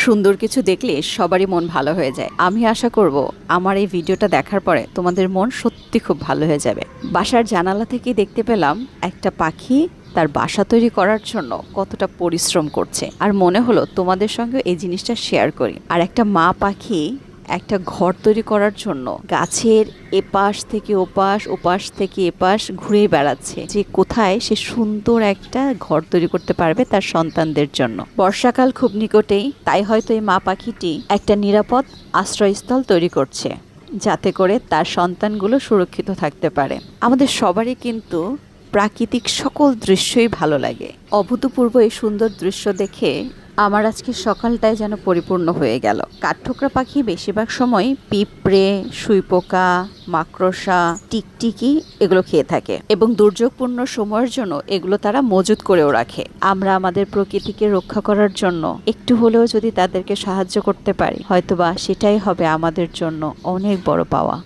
সুন্দর কিছু দেখলে সবারই মন ভালো হয়ে যায়। আমি আশা করব আমার এই ভিডিওটা দেখার পরে তোমাদের মন সত্যি খুব ভালো হয়ে যাবে। বাসার জানালা থেকে দেখতে পেলাম একটা পাখি তার বাসা তৈরি করার জন্য কতটা পরিশ্রম করছে, আর মনে হলো তোমাদের সঙ্গে এই জিনিসটা শেয়ার করি। আর একটা মা পাখি একটা ঘর তৈরি করার জন্য গাছের এপাশ থেকে ওপাশ, ওপাশ থেকে এপাশ ঘুরে বেড়াচ্ছে, যে কোথায় সে সুন্দর একটা ঘর তৈরি করতে পারবে তার সন্তানদের জন্য। বর্ষাকাল খুব নিকটেই, তাই হয়তো এই মা পাখিটি একটা নিরাপদ আশ্রয়স্থল তৈরি করছে, যাতে করে তার সন্তানগুলো সুরক্ষিত থাকতে পারে। আমাদের সবারই কিন্তু প্রাকৃতিক সকল দৃশ্যই ভালো লাগে। অভূতপূর্ব এই সুন্দর দৃশ্য দেখে আমার আজকে সকালটাই যেন পরিপূর্ণ হয়ে গেল। কাঠঠোকরা পাখি বেশিরভাগ সময় পিঁপড়ে, সুইপোকা, মাকড়সা, টিকটিকি এগুলো খেয়ে থাকে এবং দুর্যোগপূর্ণ সময়ের জন্য এগুলো তারা মজুত করেও রাখে। আমরা আমাদের প্রকৃতিকে রক্ষা করার জন্য একটু হলেও যদি তাদেরকে সাহায্য করতে পারি, হয়তোবা সেটাই হবে আমাদের জন্য অনেক বড় পাওয়া।